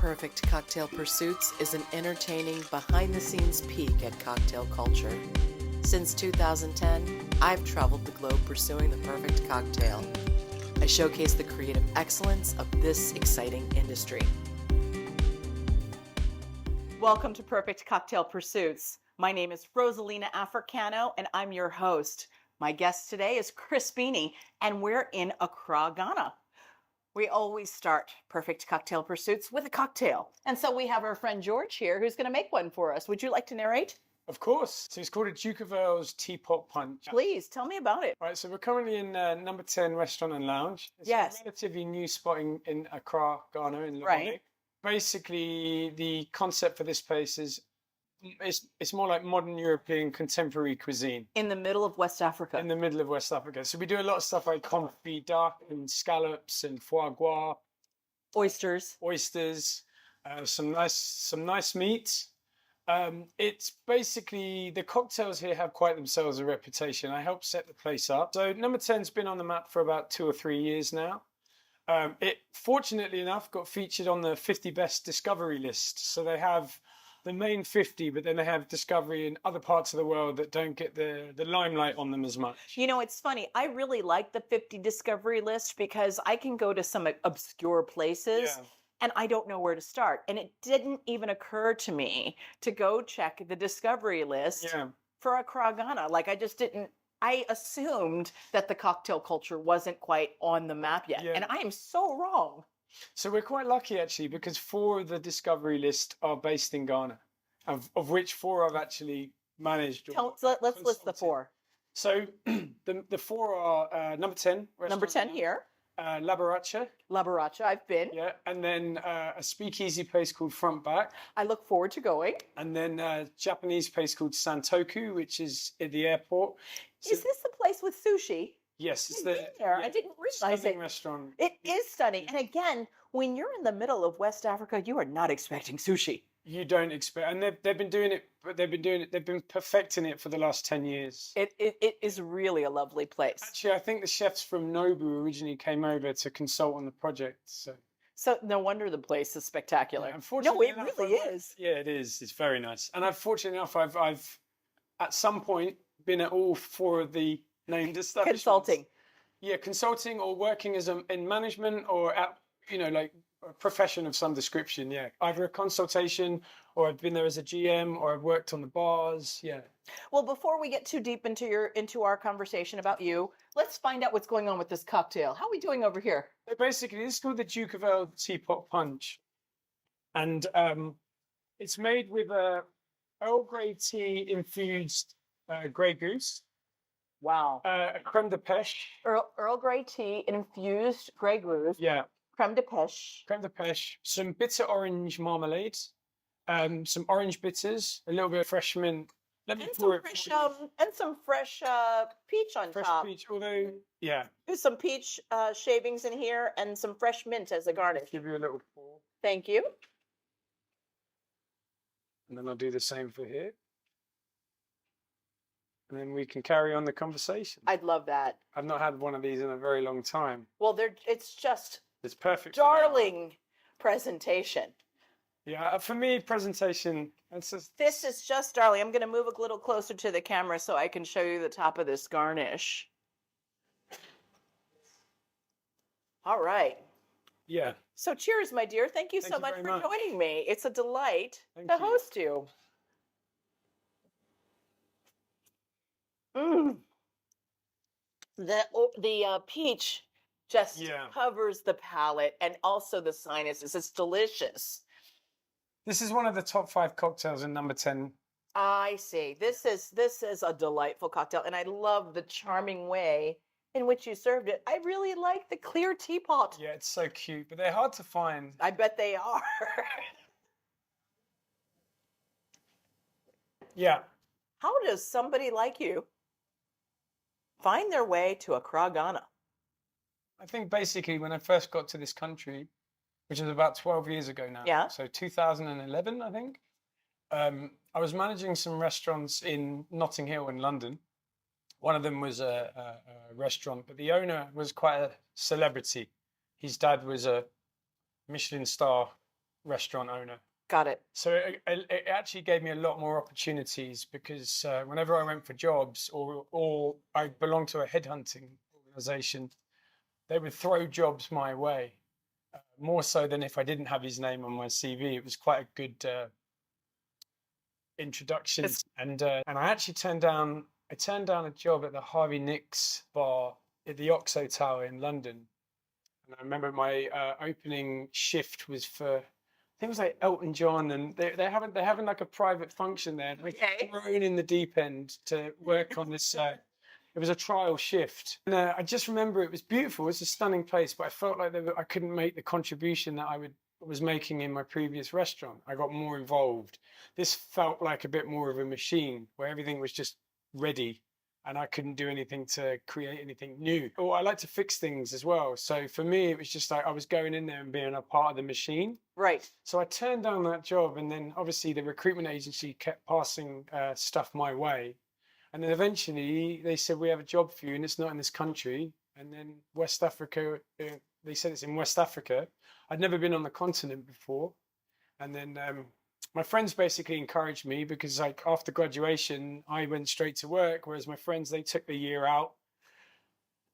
Perfect Cocktail Pursuits is an entertaining, behind-the-scenes peek at cocktail culture. Since 2010, I've traveled the globe pursuing the perfect cocktail. I showcase the creative excellence of this exciting industry. Welcome to Perfect Cocktail Pursuits. My name is Rosalina Africano, and I'm your host. My guest today is Chris Beaney, and we're in Accra, Ghana. We always start Perfect Cocktail Pursuits with a cocktail. And so we have our friend George here who's going to make one for us. Would you like to narrate? Of course. So it's called a Duke of Earl's Teapot Punch. Please, tell me about it. Right, so we're currently in number 10 Restaurant and Lounge. It's Yes. a relatively new spot in Accra, Ghana, in Lebanon. Right. Basically, the concept for this place is it's more like modern European contemporary cuisine. In the middle of West Africa. In the middle of West Africa. So we do a lot of stuff like confit duck and scallops and foie gras. Oysters. Some nice meat. It's basically, the cocktails here have quite themselves a reputation. I helped set the place up. So number 10's been on the map for about 2 or 3 years now. It, fortunately enough, got featured on the 50 best discovery list. So they have the main 50, but then they have discovery in other parts of the world that don't get the limelight on them as much. You know, it's funny. I really like the 50 discovery list because I can go to some obscure places. Yeah. And I don't know where to start. And it didn't even occur to me to go check the discovery list for Accra, Ghana. Like, I assumed that the cocktail culture wasn't quite on the map yet. Yeah. And I am so wrong. So we're quite lucky, actually, because 4 of the discovery list are based in Ghana, of which 4 I've actually managed. Let's list the 4. So the 4 are number 10. Number 10 here. La Baracha. La Baracha, I've been. Yeah, and then a speakeasy place called Front Back. I look forward to going. And then a Japanese place called Santoku, which is at the airport. So, is this the place with sushi? Yes, it's there. Yeah, I didn't realize it. Restaurant. It is stunning. And again, when you're in the middle of West Africa, you are not expecting sushi. You don't expect, and they've been doing it, but they've been perfecting it for the last 10 years. It is really a lovely place. Actually, I think the chefs from Nobu originally came over to consult on the project. So no wonder the place is spectacular. Yeah, unfortunately, no, it really is. Yeah, it is. It's very nice. And fortunately enough, I've at some point been at all 4 of the named establishments. Consulting. Yeah, consulting or working as in management or at, like a profession of some description. Yeah, either a consultation or I've been there as a GM or I've worked on the bars. Yeah. Well, before we get too deep into our conversation about you, let's find out what's going on with this cocktail. How are we doing over here? So basically, this is called the Duke of Earl Teapot Punch, and it's made with a Earl Grey tea infused Grey Goose. Wow. Creme de pêche. Earl Grey tea infused Grey Goose. Yeah. Creme de pêche. Creme de pêche. Some bitter orange marmalade. Some orange bitters. A little bit of fresh mint. Let me pour it. And some fresh peach on fresh top. Fresh peach, although, yeah. There's some peach shavings in here and some fresh mint as a garnish. Give you a little pour. Thank you. And then I'll do the same for here. And then we can carry on the conversation. I'd love that. I've not had one of these in a very long time. Well, it's perfect. Darling presentation. Yeah, for me, presentation. This is just darling. I'm going to move a little closer to the camera so I can show you the top of this garnish. All right. Yeah. So cheers, my dear. Thank you so much for joining me. It's a delight to host you. The peach just covers the palate and also the sinuses. It's delicious. This is one of the top 5 cocktails in number 10. I see. This is a delightful cocktail, and I love the charming way in which you served it. I really like the clear teapot. Yeah, it's so cute, but they're hard to find. I bet they are. Yeah. How does somebody like you find their way to Accra, Ghana? I think basically when I first got to this country, which is about 12 years ago now. Yeah. So 2011, I think. I was managing some restaurants in Notting Hill in London. One of them was a restaurant, but the owner was quite a celebrity. His dad was a Michelin star restaurant owner. Got it. So it actually gave me a lot more opportunities because whenever I went for jobs or I belonged to a headhunting organization, they would throw jobs my way, more so than if I didn't have his name on my CV. It was quite a good introduction. And I actually turned down a job at the Harvey Nicks bar at the Oxo Tower in London. And I remember my opening shift was for, I think it was like Elton John, and they're having like a private function there. And Okay. thrown in the deep end to work on this. It was a trial shift, and I just remember it was beautiful. It's a stunning place, but I felt like I couldn't make the contribution that I was making in my previous restaurant. I got more involved. This felt like a bit more of a machine where everything was just ready and I couldn't do anything to create anything new. Oh, I like to fix things as well. So for me, it was just like I was going in there and being a part of the machine. Right. So I turned down that job, and then obviously the recruitment agency kept passing stuff my way. And then eventually they said, we have a job for you, and it's not in this country. And then West Africa, they said it's in West Africa. I'd never been on the continent before. And then my friends basically encouraged me because like after graduation, I went straight to work, whereas my friends, they took the year out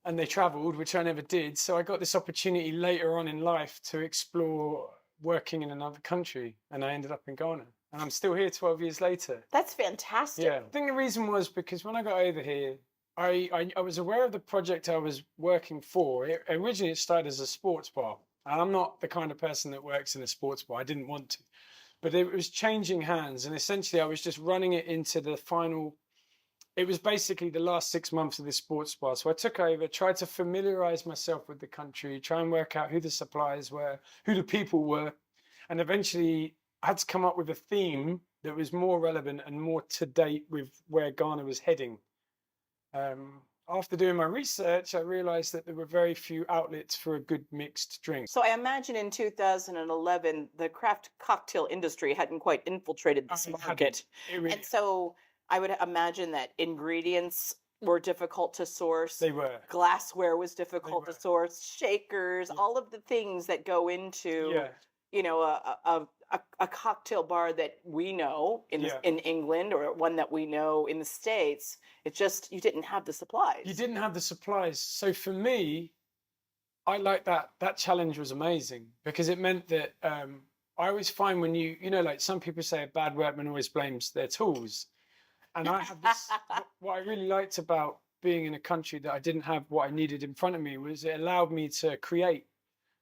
and they traveled, which I never did. So I got this opportunity later on in life to explore working in another country, and I ended up in Ghana. And I'm still here 12 years later. That's fantastic. Yeah. I think the reason was because when I got over here, I was aware of the project I was working for. Originally, it started as a sports bar. And I'm not the kind of person that works in a sports bar. I didn't want to. But it was changing hands. And essentially, I was just running it into the final. It was basically the last 6 months of this sports bar. So I took over, tried to familiarize myself with the country, try and work out who the suppliers were, who the people were. And eventually, I had to come up with a theme that was more relevant and more to date with where Ghana was heading. After doing my research, I realized that there were very few outlets for a good mixed drink. So I imagine in 2011, the craft cocktail industry hadn't quite infiltrated this market. And so I would imagine that ingredients were difficult to source. They were. Glassware was difficult to source. Shakers, all of the things that go into, you know, a cocktail bar that we know in England, or one that we know in the States. It's just, you didn't have the supplies. You didn't have the supplies. So for me, I like that. That challenge was amazing because it meant that I always find when you know, like some people say a bad workman always blames their tools. And I have this, what I really liked about being in a country that I didn't have what I needed in front of me was it allowed me to create.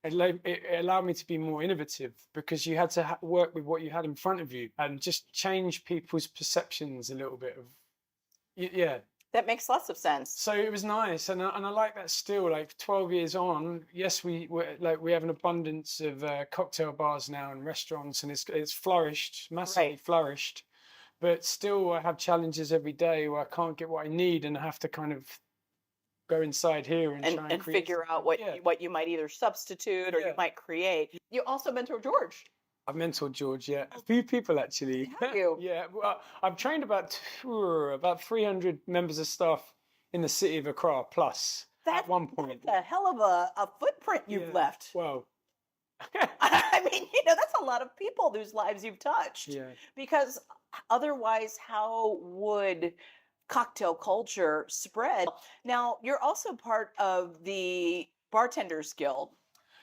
It allowed me to be more innovative because you had to work with what you had in front of you and just change people's perceptions a little bit of, That makes lots of sense. So it was nice, and I like that still. Like 12 years on, yes, we have an abundance of cocktail bars now and restaurants, and it's flourished, massively flourished. But still, I have challenges every day where I can't get what I need, and I have to kind of go inside here and try and figure out what you might either substitute or you might create. You also mentor George. I've mentored George, a few people actually. Have you? Yeah, well, I've trained about 300 members of staff in the city of Accra plus at one point. That's a hell of a footprint you've left. Well, I mean, that's a lot of people whose lives you've touched. Yeah. Because otherwise, how would cocktail culture spread? Now, you're also part of the Bartenders Guild.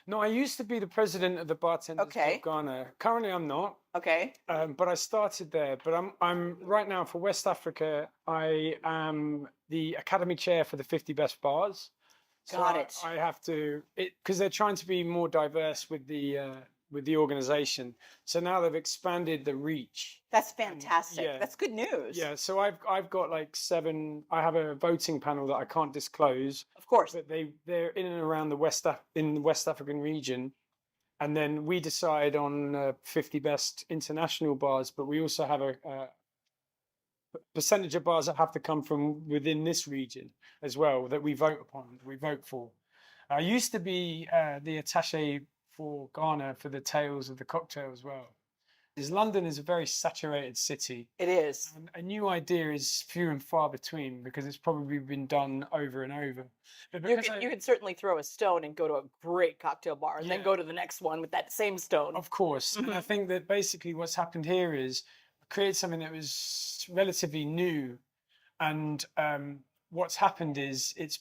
No, I used to be the president of the Bartenders of Ghana. Currently, I'm not. Okay. But I started there. But I'm right now for West Africa. I am the academy chair for the 50 best bars. Got it. I have to, because they're trying to be more diverse with the organization. So now they've expanded the reach. That's fantastic. That's good news. Yeah. So I've got like 7. I have a voting panel that I can't disclose. Of course. But they're in and around the West African region, and then we decide on 50 best international bars. But we also have a percentage of bars that have to come from within this region as well that we vote upon. We vote for. I used to be the attaché for Ghana for the tails of the cocktail as well. is London is a very saturated city. It is. And a new idea is few and far between because it's probably been done over and over. But You because could you could certainly throw a stone and go to a great cocktail bar and then Yeah. go to the next one with that same stone. Of course. And I Mhm. think that basically what's happened here is create something that was relatively new. And what's happened is it's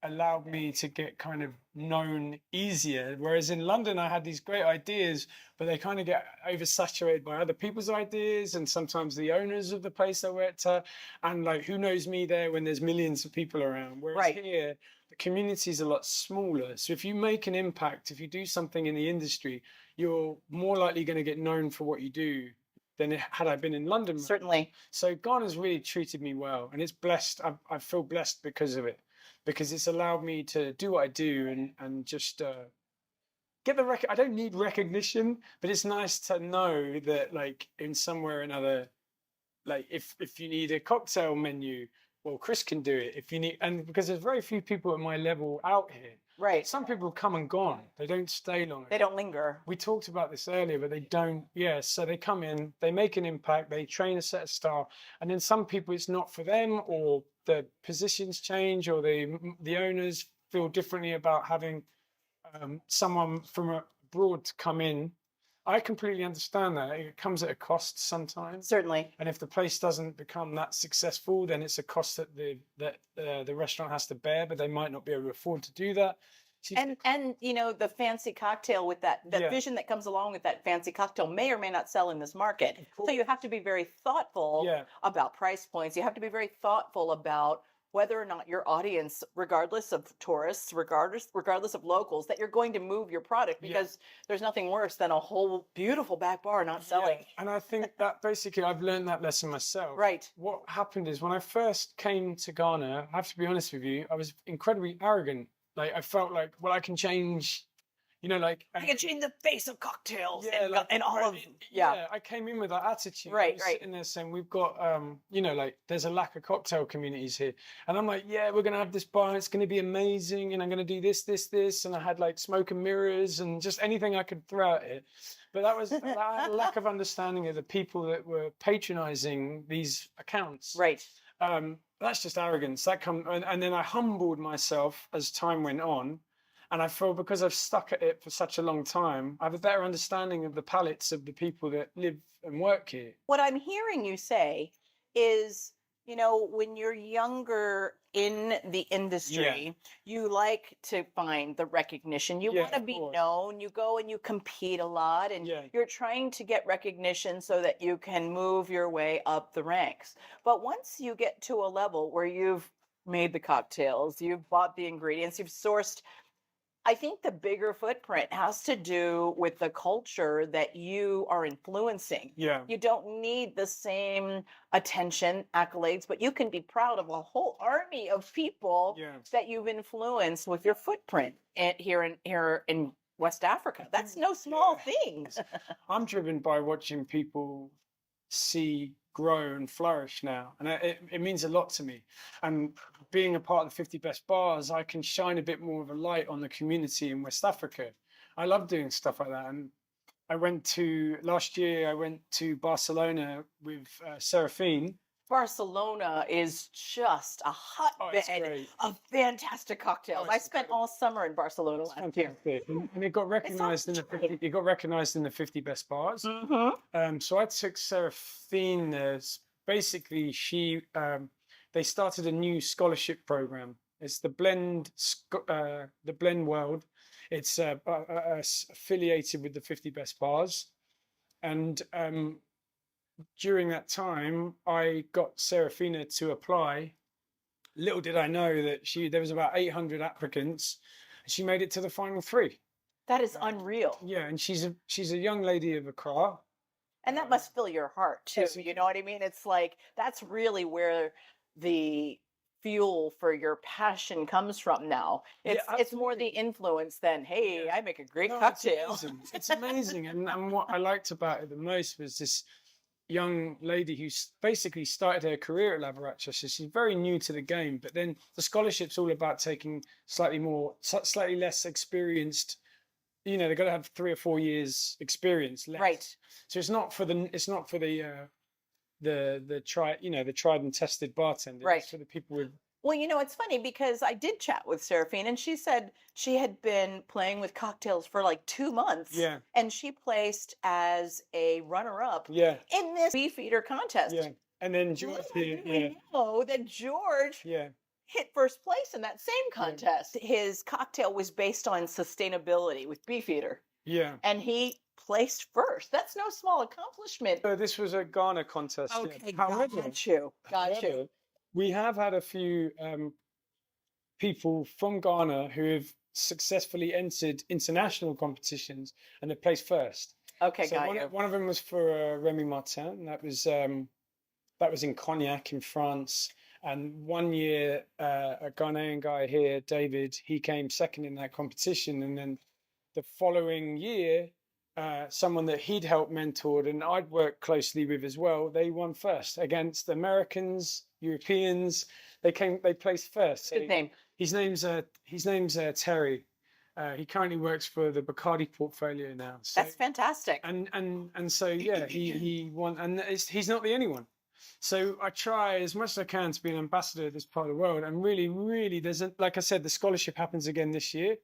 allowed me to get kind of known easier. Whereas in London, I had these great ideas, but they kind of get oversaturated by other people's ideas and sometimes the owners of the place I worked at. And like, who knows me there when there's millions of people around? Whereas Right. here, the community is a lot smaller. So if you make an impact, if you do something in the industry, you're more likely going to get known for what you do than had I been in London. Certainly. So Ghana's really treated me well, and it's blessed. I feel blessed because of it, because it's allowed me to do what I do and just get the I don't need recognition, but it's nice to know that like in somewhere or another, like if you need a cocktail menu, well, Chris can do it. If you need, and because there's very few people at my level out here. Right. Some people come and gone. They don't stay long. They don't linger. We talked about this earlier, but they don't. Yeah, so they come in, they make an impact, they train a set of staff, and then some people it's not for them, or the positions change, or the owners feel differently about having someone from abroad to come in. I completely understand that. It comes at a cost sometimes. Certainly. And if the place doesn't become that successful, then it's a cost that the restaurant has to bear, but they might not be able to afford to do that. And you know, the fancy cocktail with that Yeah. vision that comes along with that fancy cocktail may or may not sell in this market. So you have to be very thoughtful Yeah. about price points. You have to be very thoughtful about whether or not your audience, regardless of tourists, regardless of locals, that you're going to move your product, Yeah. because there's nothing worse than a whole beautiful back bar not selling. Yeah. And I think that basically I've learned that lesson myself. Right. What happened is when I first came to Ghana, I have to be honest with you, I was incredibly arrogant. Like I felt like, well, I can change, like I can change the face of cocktails yeah, like, and all of yeah. I came in with that attitude. Right, I was right. sitting there saying we've got, like there's a lack of cocktail communities here, and I'm like, yeah, we're gonna have this bar, and it's gonna be amazing, and I'm gonna do this, and I had like smoke and mirrors and just anything I could throw at it. But that was that had a lack of understanding of the people that were patronizing these accounts. Right. That's just arrogance. And then I humbled myself as time went on. And I feel because I've stuck at it for such a long time, I have a better understanding of the palates of the people that live and work here. What I'm hearing you say is, when you're younger in the industry, you like to find the recognition. You want to of be course. known. You go and you compete a lot, and Yeah. you're trying to get recognition so that you can move your way up the ranks. But once you get to a level where you've made the cocktails, you've bought the ingredients, you've sourced, I think the bigger footprint has to do with the culture that you are influencing. Yeah. You don't need the same attention, accolades, but you can be proud of a whole army of people Yeah. that you've influenced with your footprint here in West Africa. That's no small thing. I'm driven by watching people see grow and flourish now, and it means a lot to me. And being a part of the 50 best bars, I can shine a bit more of a light on the community in West Africa. I love doing stuff like that. And last year I went to Barcelona with Seraphine. Barcelona is just a It's hotbed great. of fantastic cocktails. I It's spent incredible. all summer in Barcelona last year. Fantastic. And it got recognized in the 50 best bars. Mm-hmm. So I took Seraphine there. Basically, they started a new scholarship program. It's the Blend World. It's affiliated with the 50 best bars, and during that time, I got Serafina to apply. Little did I know that there was about 800 applicants, and she made it to the final 3. That is unreal. Yeah, and she's a young lady of Accra. And that must fill your heart too. Yes. You know what I mean? It's like that's really where the fuel for your passion comes from now. It's more the influence than, hey, I make a great No, cocktail. It's amazing. And what I liked about it the most was this young lady who basically started her career at Lavaracha. So she's very new to the game, but then the scholarship's all about taking slightly less experienced they've got to have 3 or 4 years experience less. Right. So it's not for the tried and tested bartender. Right. It's for the people with. Well, it's funny because I did chat with Seraphine and she said she had been playing with cocktails for like 2 months. Yeah. And she placed as a runner-up Yeah. in this Beefeater contest. Yeah. And then George Little here. did we know that George Yeah. hit first place in that same contest. His cocktail was based on sustainability with Beefeater. Yeah. And he placed first. That's no small accomplishment. So this was a Ghana contest. Okay, However, got you. we have had a few people from Ghana who have successfully entered international competitions and have placed first. Okay, So got you. one of them was for Remy Martin, and that was in Cognac in France. And 1 year, a Ghanaian guy here, David, he came second in that competition. And then the following year, someone that he'd helped mentored and I'd worked closely with as well, they won first against Americans, Europeans. They placed first. Good name. His name's Terry. He currently works for the Bacardi portfolio now. So, That's fantastic. and so yeah, he won, and he's not the only one. So I try as much as I can to be an ambassador of this part of the world. And really, like I said, the scholarship happens again this year,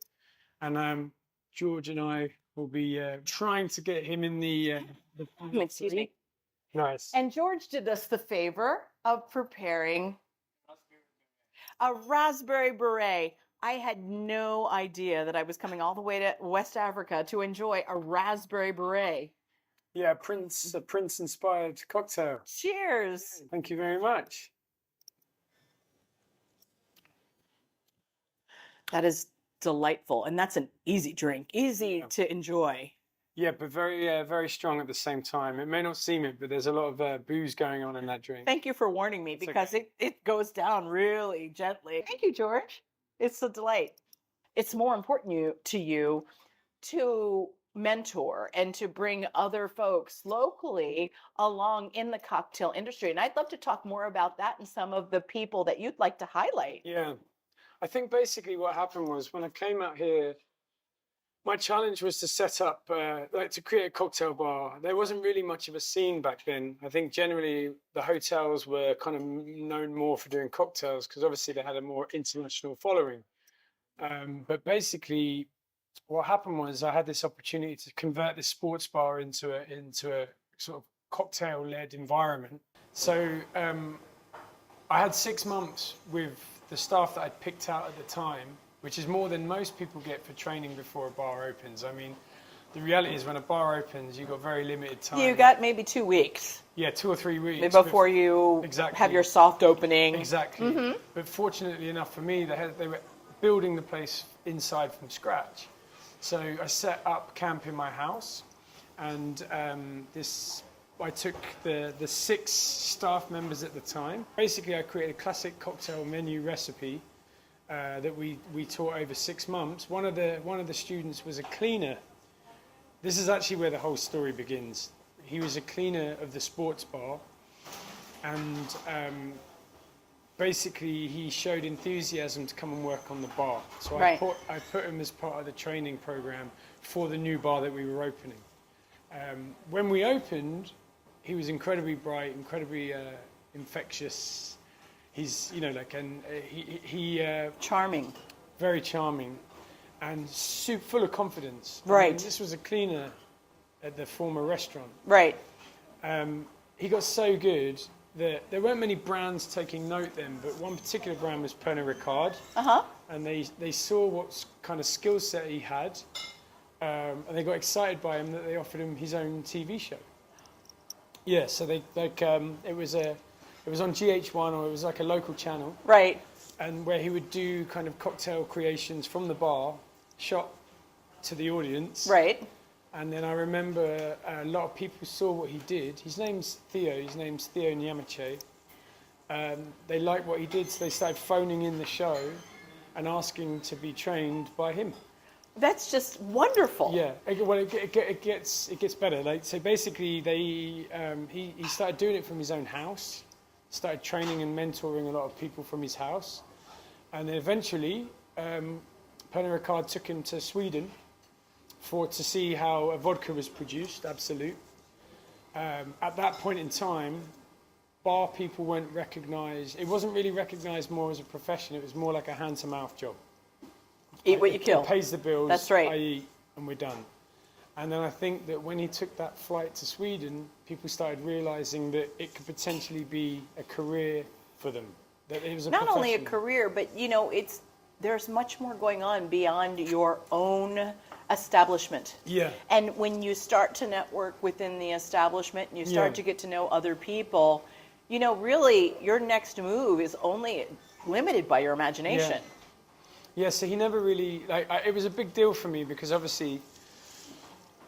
and George and I will be trying to get him in the Excuse me. Nice. And George did us the favor of preparing a raspberry beret. I had no idea that I was coming all the way to West Africa to enjoy a raspberry beret. Yeah, a Prince-inspired cocktail. Cheers. Thank you very much. That is delightful. And that's an easy drink, easy to enjoy. Yeah, but very strong at the same time. It may not seem it, but there's a lot of booze going on in that drink. Thank you for warning me because it goes down really gently. Thank you, George. It's a delight. It's more important to you to mentor and to bring other folks locally along in the cocktail industry. And I'd love to talk more about that and some of the people that you'd like to highlight. Yeah. I think basically what happened was when I came out here, my challenge was to set up, to create a cocktail bar. There wasn't really much of a scene back then. I think generally the hotels were kind of known more for doing cocktails because obviously they had a more international following. But basically what happened was I had this opportunity to convert this sports bar into a sort of cocktail-led environment. So I had 6 months with the staff that I'd picked out at the time, which is more than most people get for training before a bar opens. I mean, the reality is when a bar opens, you've got very limited time. You got maybe 2 weeks. Yeah, 2 or 3 weeks. Before you have your soft opening. Exactly. Mm-hmm. But fortunately enough for me, they were building the place inside from scratch. So I set up camp in my house, and I took the 6 staff members at the time. Basically, I created a classic cocktail menu recipe that we taught over 6 months. One of the students was a cleaner. This is actually where the whole story begins. He was a cleaner of the sports bar, and basically he showed enthusiasm to come and work on the bar. So I put him as part of the training program for the new bar that we were opening. When we opened, he was incredibly bright, incredibly infectious. He's, charming, very charming, and full of confidence. Right. I mean, this was a cleaner at the former restaurant. Right. He got so good that there weren't many brands taking note then, but one particular brand was Pernod Ricard. And they saw what kind of skill set he had, and they got excited by him that they offered him his own TV show. Yeah, so it was on GH1, or it was like a local channel. Right. And where he would do kind of cocktail creations from the bar, shot to the audience. Right. And then I remember a lot of people saw what he did. His name's Theo Nyamache. They liked what he did, so they started phoning in the show and asking to be trained by him. That's just wonderful. Yeah, well, it gets better. So basically, he started doing it from his own house, started training and mentoring a lot of people from his house, and then eventually, Pernod Ricard took him to Sweden, to see how a vodka was produced, Absolute. At that point in time, bar people weren't recognised. It wasn't really recognised more as a profession. It was more like a hand-to-mouth job. Eat what you kill. It pays the bills. That's right. I eat, and we're done. And then I think that when he took that flight to Sweden, people started realising that it could potentially be a career for them. That it was a Not only a profession. career, but there's much more going on beyond your own establishment. Yeah. And when you start to network within the establishment and you start to get to know other people, really your next move is only limited by your imagination. Yeah, so he never really, it was a big deal for me because obviously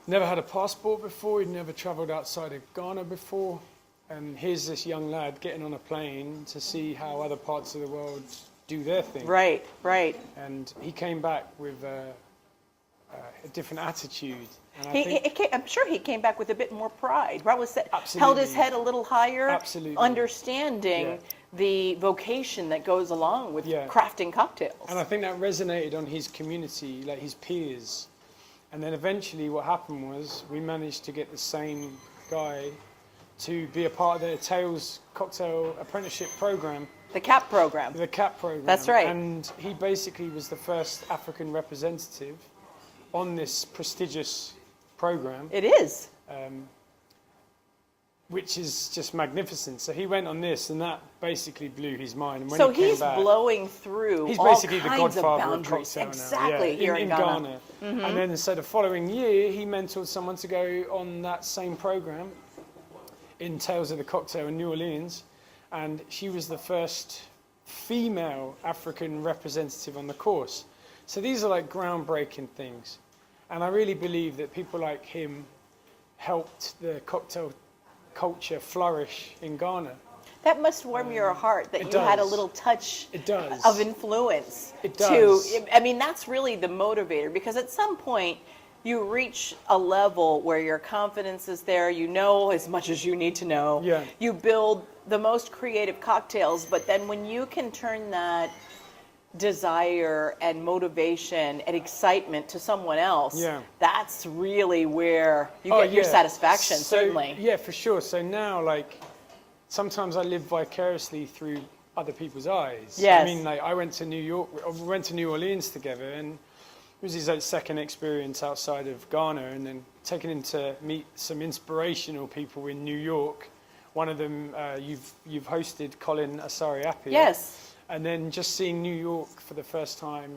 never had a passport before, he'd never travelled outside of Ghana before. And here's this young lad getting on a plane to see how other parts of the world do their thing. Right. And he came back with a different attitude. And I'm sure he came back with a bit more pride. Probably Absolutely. held his head a little higher, Absolutely. understanding the vocation that goes along with crafting cocktails. And I think that resonated on his community, like his peers. And then eventually what happened was we managed to get the same guy to be a part of the Tales Cocktail Apprenticeship Program. The CAP program. The CAP program. That's right. And he basically was the first African representative on this prestigious program. It is. Which is just magnificent. So he went on this, and that basically blew his mind. And when So he came he's back, blowing through he's all basically the kinds of godfather of boundaries. cocktail Exactly, now. here in Ghana. And then so the following year, he mentored someone to go on that same program in Tales of the Cocktail in New Orleans, and she was the first female African representative on the course. So these are like groundbreaking things. And I really believe that people like him helped the cocktail culture flourish in Ghana. That must warm your heart that you had a little touch of influence. It does. That's really the motivator, because at some point you reach a level where your confidence is there, you know as much as you need to know. Yeah. You build the most creative cocktails, but then when you can turn that desire and motivation and excitement to someone else, that's really where you get your satisfaction, certainly. Yeah, for sure. So now, sometimes I live vicariously through other people's eyes. Yes. I mean, I went to New York, we went to New Orleans together, and it was his second experience outside of Ghana, and then taking him to meet some inspirational people in New York. One of them, you've hosted, Colin Asari-Appiah. Yes. And then just seeing New York for the first time,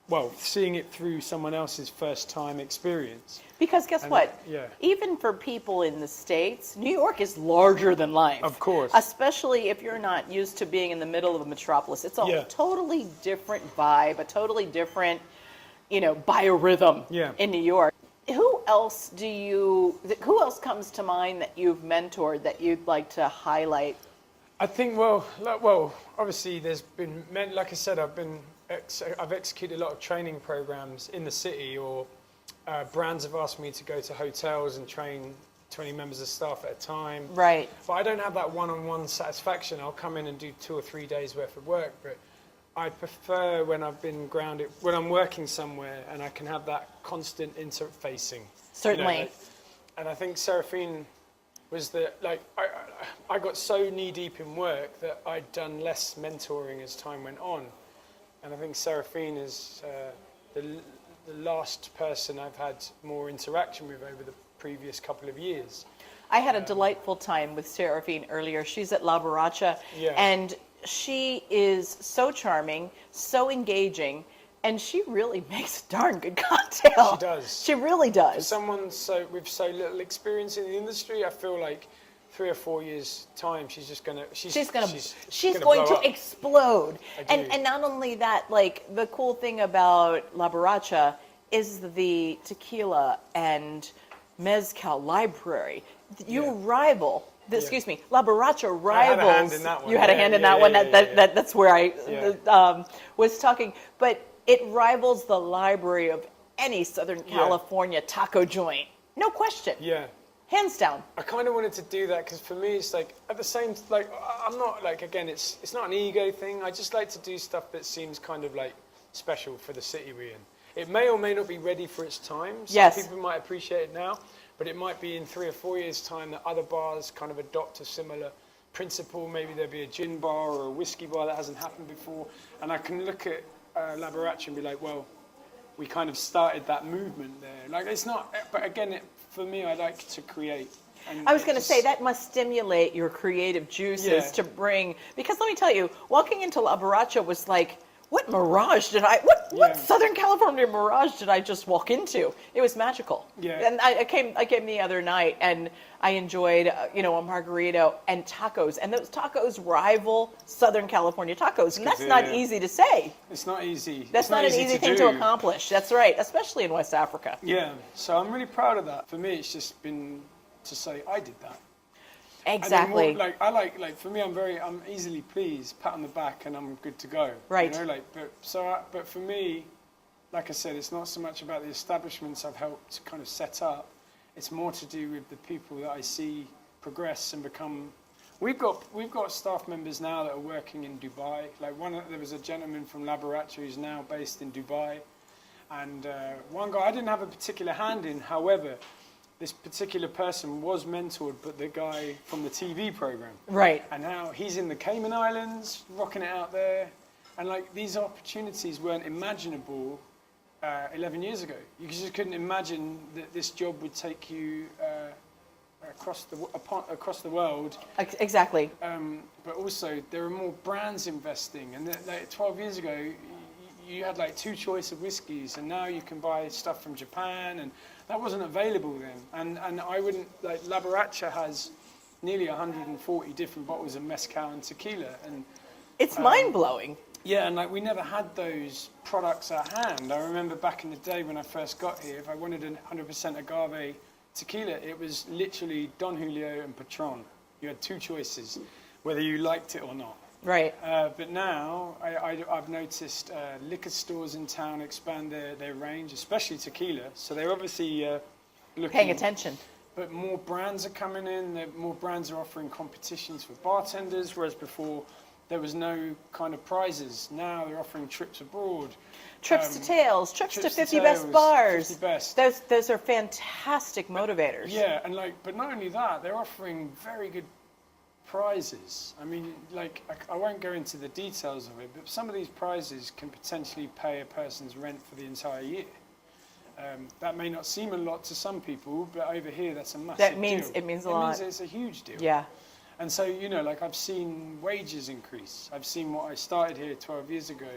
well, seeing it through someone else's first time experience. Because guess what? Even for people in the States, New York is larger than life. Of course. Especially if you're not used to being in the middle of a metropolis. It's a totally different vibe, a totally different, biorhythm in New York. Who else comes to mind that you've mentored that you'd like to highlight? I think, obviously there's been, like I said, I've executed a lot of training programs in the city, or brands have asked me to go to hotels and train 20 members of staff at a time. Right. But I don't have that one-on-one satisfaction. I'll come in and do 2 or 3 days worth of work, but I prefer when I've been grounded, when I'm working somewhere and I can have that constant interfacing. Certainly. And I think Seraphine was I got so knee-deep in work that I'd done less mentoring as time went on. And I think Seraphine is the last person I've had more interaction with over the previous couple of years. I had a delightful time with Seraphine earlier. She's at La Borracha, and she is so charming, so engaging, and she really makes a darn good cocktail. She does. She really does. For someone with so little experience in the industry, I feel like 3 or 4 years' time, she's going to explode. And not only that, the cool thing about La Borracha is the tequila and mezcal library. You rival. Excuse me, La Borracha rivals. I had a hand in that one. You had a hand in that one. That's where I was talking. But it rivals the library of any Southern California taco joint. No question. Yeah. Hands down. I kind of wanted to do that because for me, it's at the same, I'm not again, it's not an ego thing. I just like to do stuff that seems kind of special for the city we're in. it may or may not be ready for its time. Some Yes. people might appreciate it now, but it might be in 3 or 4 years' time that other bars kind of adopt a similar principle. Maybe there'll be a gin bar or a whiskey bar that hasn't happened before. And I can look at Laboraccia and be like, well, we kind of started that movement there. Like, it's not, but again, for me, I like to create. And I was going to say that must stimulate your creative juices to bring, because let me tell you, walking into La Barracha was like, what mirage did what Southern California mirage did I just walk into? It was magical. Yeah. And I came the other night and I enjoyed, a margarita and tacos, and those tacos rival Southern California tacos, and that's not easy to say. It's not easy. That's not an easy thing to accomplish. That's right, especially in West Africa. Yeah. So I'm really proud of that. For me, it's just been to say I did that. Exactly. More, like for me, I'm easily pleased, pat on the back, and I'm good to go. Right. But for me, like I said, it's not so much about the establishments I've helped kind of set up. It's more to do with the people that I see progress and become. We've got staff members now that are working in Dubai. Like there was a gentleman from Laboraccia who's now based in Dubai, and one guy I didn't have a particular hand in. However, this particular person was mentored by the guy from the TV program. Right. And now he's in the Cayman Islands, rocking it out there. And like these opportunities weren't imaginable 11 years ago. You just couldn't imagine that this job would take you across the world. Exactly. But also there are more brands investing. And like 12 years ago, you had like 2 choice of whiskies, and now you can buy stuff from Japan, and that wasn't available then. And I wouldn't, like Laboraccia has nearly 140 different bottles of mezcal and tequila, and it's mind-blowing. Yeah, and like we never had those products at hand. I remember back in the day when I first got here, if I wanted a 100% agave tequila, it was literally Don Julio and Patron. You had 2 choices, whether you liked it or not. Right. But now I've noticed liquor stores in town expand their range, especially tequila. So they're obviously looking, paying attention. But more brands are coming in. More brands are offering competitions for bartenders, whereas before there was no kind of prizes. Now they're offering trips abroad. Trips to Tales, trips to 50 best bars. 50 best. Those are fantastic motivators. Yeah, and but not only that, they're offering very good prizes. I mean, I won't go into the details of it, but some of these prizes can potentially pay a person's rent for the entire year. That may not seem a lot to some people, but over here that's a massive deal. It means a lot. It means it's a huge deal. Yeah. And so, I've seen wages increase. I've seen what I started here 12 years ago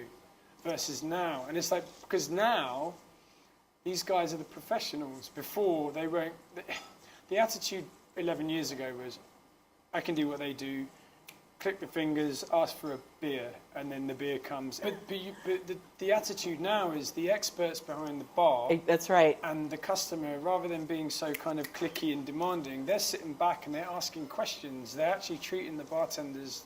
versus now. And it's like, because now these guys are the professionals. Before, they weren't. The attitude 11 years ago was, I can do what they do, click the fingers, ask for a beer, and then the beer comes. But the attitude now is the experts behind the bar. That's right. And the customer, rather than being so kind of cliquey and demanding, they're sitting back and they're asking questions. They're actually treating the bartenders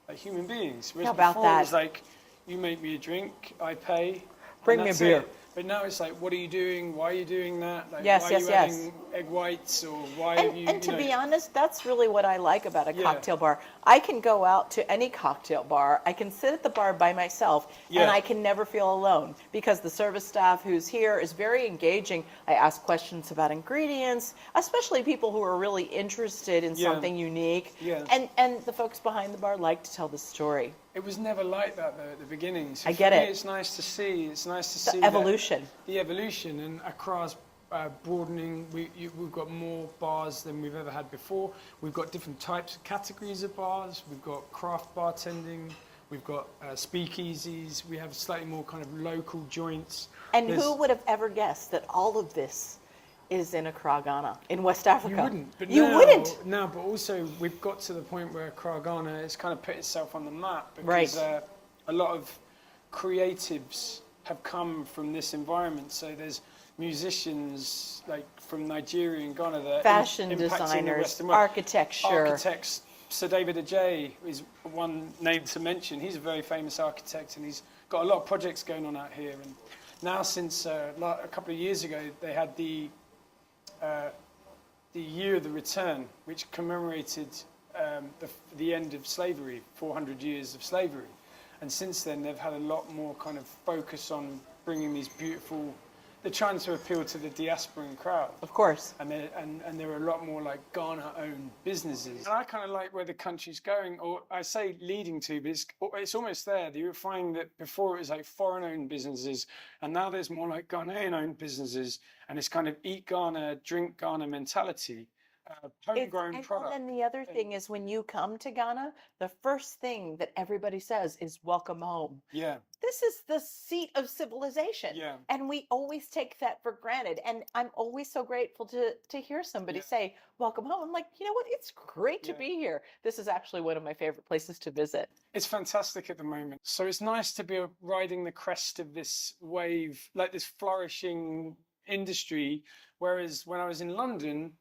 like human beings. Whereas How about before that? It was like, you make me a drink, I pay. Bring me a beer. But now it's like, what are you doing? Why are you doing that? Like, Yes, why yes, are you yes. adding egg whites? Or why have you... And to be honest, that's really what I like about a Yeah. cocktail bar. I can go out to any cocktail bar. I can sit at the bar by myself, Yeah. and I can never feel alone because the service staff who's here is very engaging. I ask questions about ingredients, especially people who are really interested in Yeah. something unique. Yeah. And the folks behind the bar like to tell the story. It was never like that though at the beginning. So I get for it. Me, it's nice to see. It's nice to The see evolution. The evolution, and Accra's broadening. We've got more bars than we've ever had before. We've got different types of categories of bars. We've got craft bartending. We've got speakeasies. We have slightly more kind of local joints. And who would have ever guessed that all of this is in Accra, Ghana, in West Africa? You wouldn't. But you now, wouldn't. No, but also we've got to the point where Accra, Ghana has kind of put itself on the map because Right. A lot of creatives have come from this environment. So there's musicians like from Nigeria and Ghana that are Fashion impacting the designers, Western world. architecture. Architects. Sir David Ajay is one name to mention. He's a very famous architect, and he's got a lot of projects going on out here. And now, since a couple of years ago, they had the Year of the Return, which commemorated the end of slavery, 400 years of slavery. And since then, they've had a lot more kind of focus on bringing these beautiful. They're trying to appeal to the diasporan crowd. Of course. And there are a lot more like Ghana-owned businesses. And I kind of like where the country's going, or I say leading to, but it's almost there. You're finding that before it was like foreign-owned businesses, and now there's more like Ghanaian-owned businesses, and it's kind of eat Ghana, drink Ghana mentality. Homegrown product. And then the other thing is when you come to Ghana, the first thing that everybody says is welcome home. Yeah. This is the seat of civilization. Yeah. And we always take that for granted. And I'm always so grateful to hear somebody say, welcome home. I'm like, you know what? It's great to be here. This is actually one of my favorite places to visit. It's fantastic at the moment. So it's nice to be riding the crest of this wave, like this flourishing industry. Whereas when I was in London,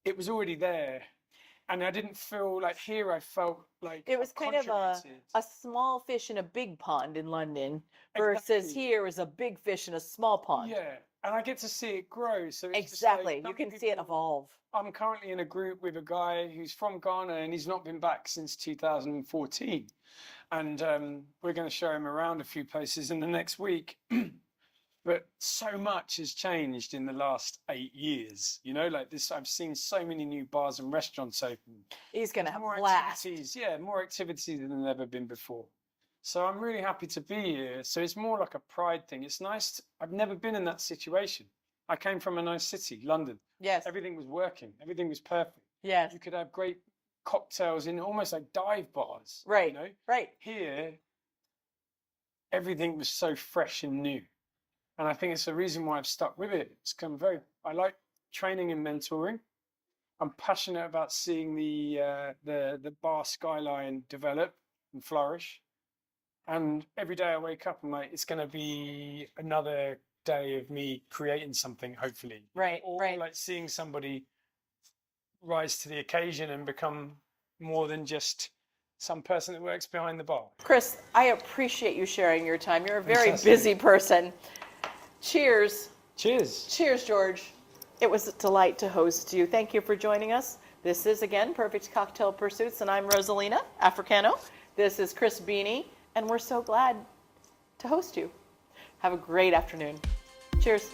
it was already there, and I didn't feel like here. I felt like it was kind of a small fish in a big pond in London versus here is a big fish in a small pond. Yeah, and I get to see it grow. So it's exactly, just like, you can see it evolve. I'm currently in a group with a guy who's from Ghana, and he's not been back since 2014, and we're going to show him around a few places in the next week. But so much has changed in the last 8 years. You know, like this, I've seen so many new bars and restaurants open. He's going to have more blast. activities. Yeah, more activities than there's ever been before. So I'm really happy to be here. So it's more like a pride thing. It's nice. I've never been in that situation. I came from a nice city, London. Yes. Everything was working. Everything was perfect. Yes. You could have great cocktails in almost like dive bars. Right. You know? Right. Here, everything was so fresh and new. And I think it's the reason why I've stuck with it. I like training and mentoring. I'm passionate about seeing the bar skyline develop and flourish. And every day I wake up, I'm like, it's going to be another day of me creating something, hopefully. Right. Or like seeing somebody rise to the occasion and become more than just some person that works behind the bar. Chris, I appreciate you sharing your time. You're a very busy person. Cheers. Cheers. Cheers, George. It was a delight to host you. Thank you for joining us. This is, again, Perfect Cocktail Pursuits, and I'm Rosalina Africano. This is Chris Beaney, and we're so glad to host you. Have a great afternoon. Cheers.